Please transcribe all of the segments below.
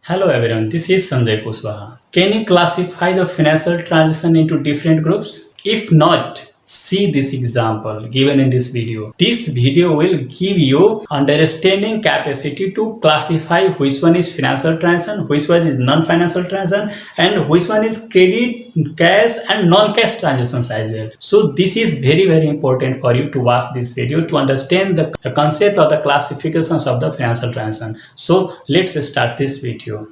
Hello everyone, this is Sanjay Kushwaha. Can you classify the financial transaction into different groups? If not, see this example given in this video. This video will give you understanding capacity to classify which one is financial transaction, which one is non-financial transaction, and which one is credit, cash and non-cash transactions as well. So this is very important for you to watch this video to understand the concept of the classifications of the financial transaction. So let's start this video.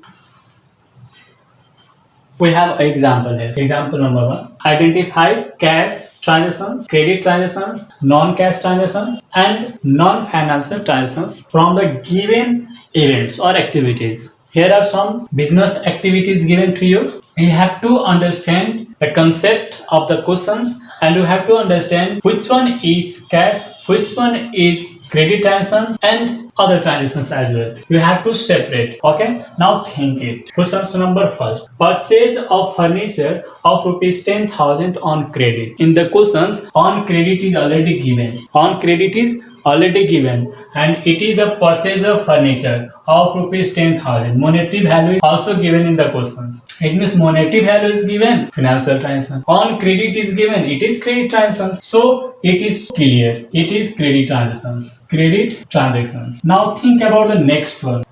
We have an example here. Example number one. Identify cash transactions, credit transactions, non-cash transactions, and non-financial transactions from the given events or activities. Here are some business activities given to you. You have to understand the concept of the questions and you have to understand which one is cash, which one is credit transaction and other transactions as well. You have to separate. Okay. Now think it. Questions number first. Purchase of furniture of rupees 10,000 on credit. In the questions, on credit is already given. On credit is already given and it is the purchase of furniture of rupees 10,000. Monetary value is also given in the questions. It means monetary value is given, financial transaction. On credit is given, it is credit transactions. So it is clear. It is credit transactions. Credit transactions. Now think about the next one.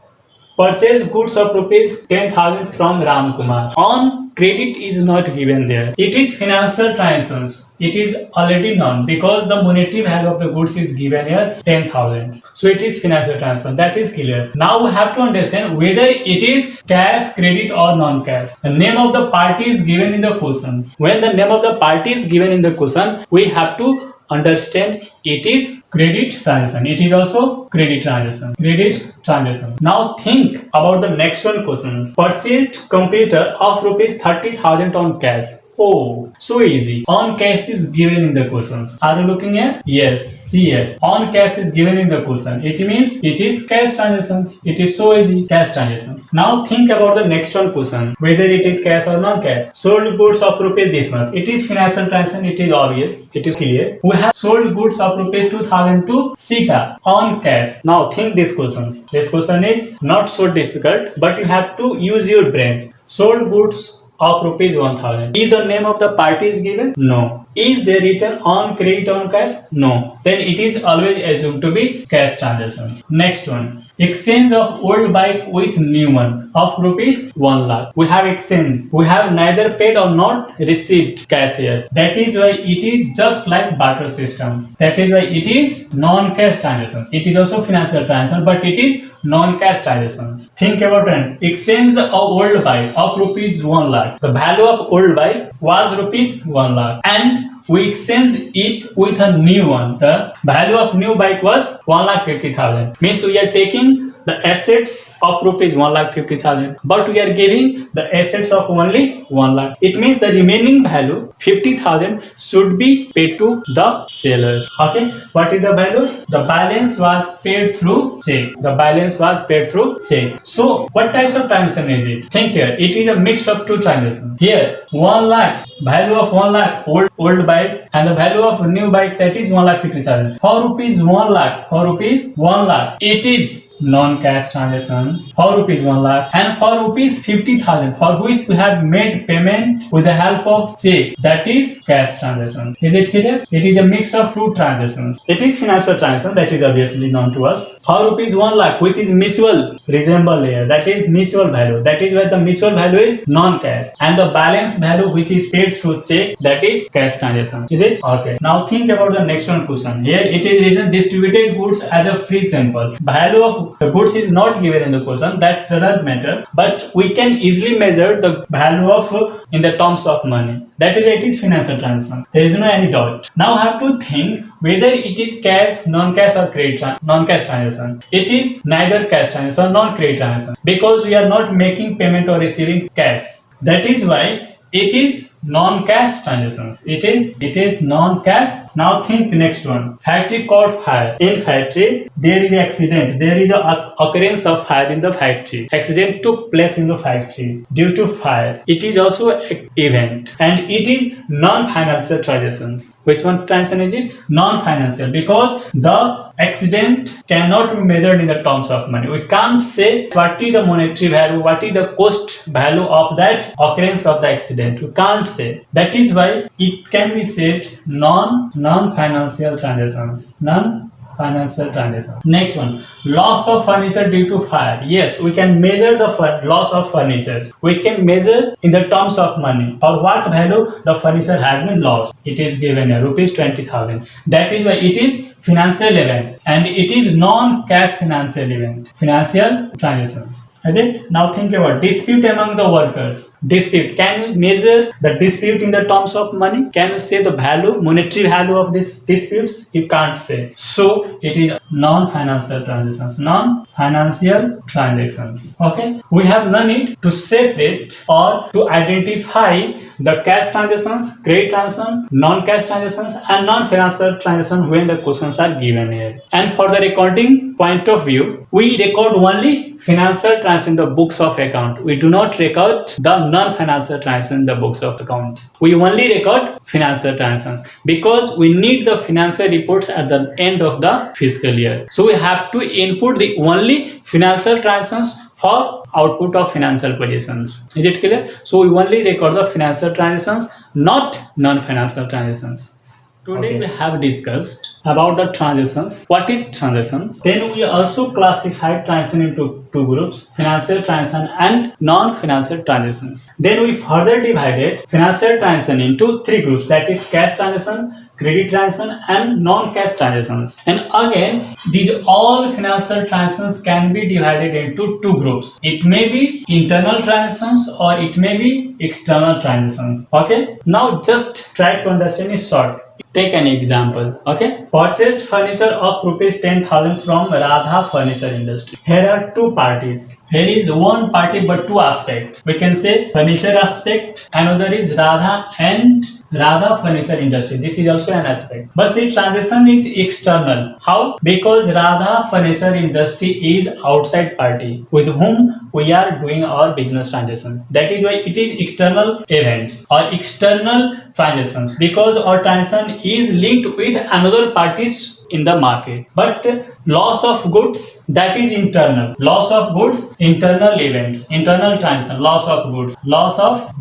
Purchase goods of rupees 10,000 from Ram Kumar. On credit is not given there. It is financial transactions. It is already known because the monetary value of the goods is given here 10,000. So it is financial transaction. That is clear. Now we have to understand whether it is cash, credit or non-cash. The name of the party is given in the questions. When the name of the party is given in the question, we have to understand it is credit transaction. It is also credit transaction. Credit transaction. Now think about the next one questions. Purchased computer of rupees 30,000 on cash. Oh, so easy. On cash is given in the questions. Are you looking at? Yes, see here. On cash is given in the question. It means it is cash transactions. It is so easy. Cash transactions. Now think about the next one question. Whether it is cash or non-cash. Sold goods of rupees this much. It is financial transaction. It is obvious. It is clear. We have sold goods of rupees 2,000 to Sita on cash. Now think these questions. This question is not so difficult, but you have to use your brain. Sold goods of rupees 1,000. Is the name of the party is given? No. Is there written on credit on cash? No. Then it is always assumed to be cash transactions. Next one. Exchange of old bike with new one of rupees 1 lakh. We have exchange. We have neither paid or not received cash here. That is why it is just like barter system. That is why it is non-cash transactions. It is also financial transaction, but it is non-cash transactions. Think about it. Exchange of old bike of rupees 1 lakh. The value of old bike was rupees 1 lakh and we exchange it with a new one. The value of new bike was 1,50,000. Means we are taking the assets of rupees 1,50,000, but we are giving the assets of only 1 lakh. It means the remaining value 50,000 should be paid to the seller. Okay, what is the value? The balance was paid through check. The balance was paid through check. So what types of transaction is it? Think here. It is a mix of two transactions. Here 1 lakh, value of 1 lakh old bike and the value of new bike, that is 1,50,000. For rupees 1 lakh, for rupees 1 lakh, it is non-cash transactions for rupees 1 lakh and for rupees 50,000 for which we have made payment with the help of check, that is cash transactions. Is it clear? It is a mix of two transactions. It is financial transaction, that is obviously known to us. For rupees 1 lakh, which is mutual reasonable here, that is mutual value. That is why the mutual value is non-cash and the balance value which is paid through check, that is cash transaction. Is it? Okay. Now think about the next one question. Here it is written distributed goods as a free sample. Value of the goods is not given in the question. That doesn't matter. But we can easily measure the value of in the terms of money. That is, it is financial transaction. There is no any doubt. Now I have to think whether it is cash, non-cash or credit non-cash transaction. It is neither cash transaction or non-credit transaction because we are not making payment or receiving cash. That is why it is non-cash transactions. It is non-cash. Now think next one. Factory caught fire. In factory, there is accident. There is a occurrence of fire in the factory. Accident took place in the factory due to fire. It is also an event and it is non-financial transactions. Which one transaction is it? Non-financial because the accident cannot be measured in the terms of money. We can't say what is the monetary value, what is the cost value of that occurrence of the accident. We can't say. That is why it can be said non-financial transactions. Non-financial transactions. Next one, loss of furniture due to fire. Yes, we can measure the loss of furnitures. We can measure in the terms of money. For what value the furniture has been lost. It is given here, rupees 20,000. That is why it is financial event and it is non-cash financial event. Financial transactions. Is it? Now think about dispute among the workers. Dispute. Can you measure the dispute in the terms of money? Can you say the value, monetary value of this disputes? You can't say. So it is non-financial transactions. Non-financial transactions. Okay. We have no need to separate or to identify the cash transactions, credit transactions, non-cash transactions, and non-financial transactions when the questions are given here. And for the recording point of view, we record only financial transactions in the books of account. We do not record the non-financial transactions in the books of accounts. We only record financial transactions because we need the financial reports at the end of the fiscal year. So we have to input the only financial transactions for output of financial positions. Is it clear? So we only record the financial transactions, not non-financial transactions. Today we have discussed about the transactions. What is transactions? Then we also classified transaction into two groups, financial transaction and non-financial transactions. Then we further divided financial transaction into three groups, that is cash transaction, credit transaction and non-cash transactions. And again, these all financial transactions can be divided into two groups. It may be internal transactions or it may be external transactions. Okay. Now just try to understand it short. Take an example. Okay. Purchased furniture of rupees 10,000 from Radha Furniture Industry. Here are two parties. Here is one party but two aspects. We can say furniture aspect, another is Radha and Radha Furniture Industry. This is also an aspect. But the transaction is external. How? Because Radha Furniture Industry is outside party with whom we are doing our business transactions. That is why it is external events or external transactions, because our transaction is linked with another parties in the market. But loss of goods, that is internal. Loss of goods, internal events, internal transaction, loss of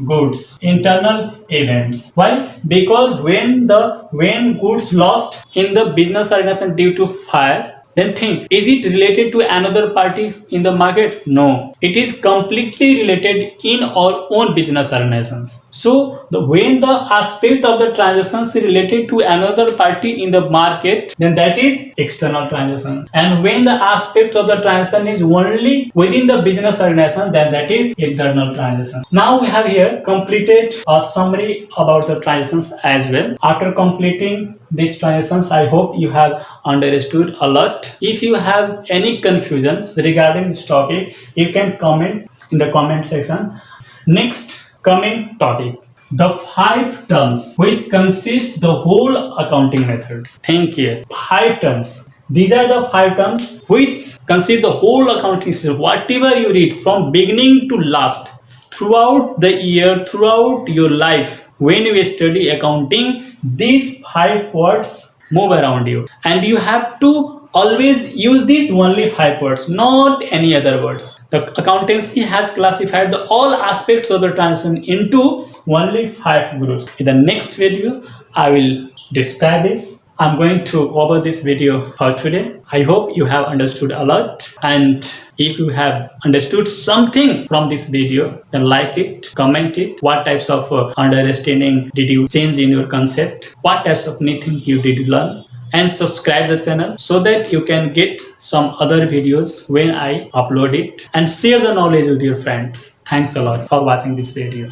goods, internal events. Why? Because when goods lost in the business organization due to fire, then think, is it related to another party in the market? No. It is completely related in our own business organizations. So when the aspect of the transaction is related to another party in the market, then that is external transaction. And when the aspect of the transaction is only within the business organization, then that is internal transaction. Now we have here completed a summary about the transactions as well. After completing these transactions, I hope you have understood a lot. If you have any confusions regarding this topic, you can comment in the comment section. Next coming topic, the 5 terms which consist the whole accounting methods. Think here, 5 terms. These are the 5 terms which consist the whole accounting system. Whatever you read from beginning to last, throughout the year, throughout your life, when you study accounting, these 5 words move around you, and you have to always use these only 5 words, not any other words. The accountancy has classified all aspects of the transaction into only 5 groups. In the next video, I will describe this. I'm going to over this video for today. I hope you have understood a lot, and if you have understood something from this video, then like it, comment it. What types of understanding did you change in your concept? What types of new thing you did learn? And subscribe the channel so that you can get some other videos when I upload it, and share the knowledge with your friends. Thanks a lot for watching this video.